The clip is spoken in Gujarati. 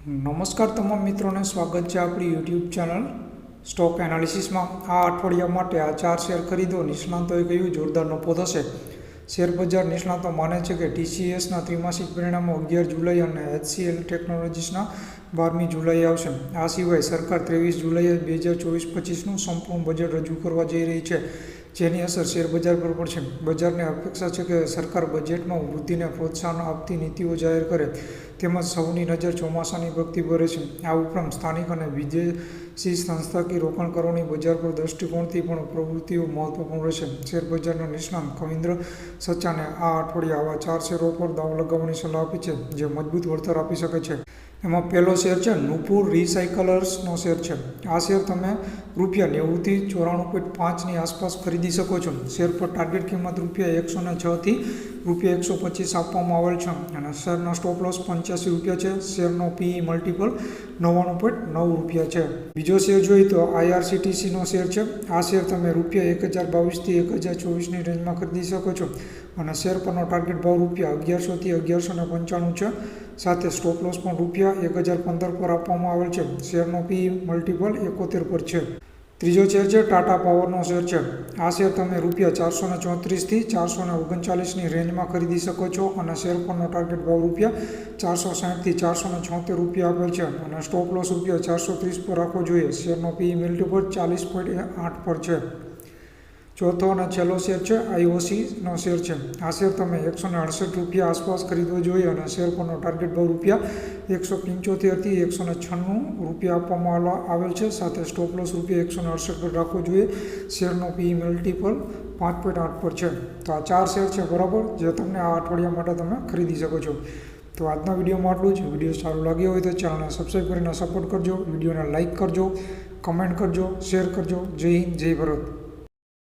નમસ્કાર તમામ મિત્રોને સ્વાગત છે આપણી યુટ્યુબ ચેનલ સ્ટોક એનાલિસિસમાં। આ અઠવાડિયા માટે આ 4 શેર ખરીદો નિષ્ણાંતોએ કહ્યું જોરદાર નફો થશે। શેર બજાર નિષ્ણાતો માને છે કે ટીસીએસના ત્રિમાસિક પરિણામો 11 જુલાઈ અને એચસીએલ ટેકનોલોજીસના 12મી જુલાઈએ આવશે। આ સિવાય સરકાર 23 જુલાઈએ 2024-25નું સંપૂર્ણ બજેટ રજૂ કરવા જઈ રહી છે, જેની અસર શેર બજાર પર પડશે। બજારની અપેક્ષા છે કે સરકાર બજેટમાં વૃદ્ધિને પ્રોત્સાહન આપતી નીતિઓ જાહેર કરે, તેમજ સૌની નજર ચોમાસાની ભક્તિ પર રહેશે। આ ઉપરાંત સ્થાનિક અને વિદેશી સંસ્થાકીય રોકાણકારોની બજાર પર દૃષ્ટિકોણથી પણ પ્રવૃત્તિઓ મહત્વપૂર્ણ રહેશે। શેર બજારના નિષ્ણાત કવિન્દ્ર સચાને આ અઠવાડિયે આવા 4 શેરો પર દાવ લગાવવાની સલાહ આપી છે, જે મજબૂત વળતર આપી શકે છે। એમાં પહેલો શેર છે નુપુર રિસાયકલર્સનો શેર છે। આ શેર તમે ₹90 થી ₹94.5ની આસપાસ ખરીદી શકો છો। શેર પર ટાર્ગેટ કિંમત ₹106 થી ₹125 આપવામાં આવેલ છે અને શેરના સ્ટોપ લોસ ₹85 છે। શેરનો પીઈ મલ્ટિપલ 99.9 છે। બીજો શેર જોઈએ તો આઈઆરસીટીસીનો શેર છે। આ શેર તમે ₹1022 થી ₹1024ની રેન્જમાં ખરીદી શકો છો અને શેર પરનો ટાર્ગેટ ભાવ ₹1100 થી ₹1195 છે, સાથે સ્ટોપ લોસ પણ ₹1015 પર આપવામાં આવેલ છે। શેરનો પીઈ મલ્ટિપલ 71 પર છે। ત્રીજો શેર છે ટાટા પાવરનો શેર છે। આ શેર તમે ₹434 થી ₹439ની રેન્જમાં ખરીદી શકો છો અને શેર પરનો ટાર્ગેટ ભાવ ₹460 થી ₹476 આપેલ છે અને સ્ટોપ લોસ ₹430 પર રાખવો જોઈએ। શેરનો પીઈ મલ્ટિપલ 40.8 પર છે। ચોથો અને છેલ્લો શેર છે આઈઓસીનો શેર છે। આ શેર તમે ₹168 આસપાસ ખરીદવો જોઈએ અને શેર પરનો ટાર્ગેટ ભાવ ₹175 થી ₹196 આપવામાં આવેલ છે, સાથે સ્ટોપ લોસ ₹168 પર રાખવો જોઈએ। શેરનો પીઈ મલ્ટિપલ 5.8 પર છે। તો આ 4 શેર છે બરાબર, જે તમને આ અઠવાડિયા માટે તમે ખરીદી શકો છો। તો આજના વિડીયોમાં આટલું જ। વિડીયો સારો લાગ્યો હોય તો ચેનલને સબસ્ક્રાઈબ કરીને સપોર્ટ કરજો, વિડીયોને લાઇક કરજો, કમેન્ટ કરજો, શેર કરજો। જય હિન્દ, જય ભારત।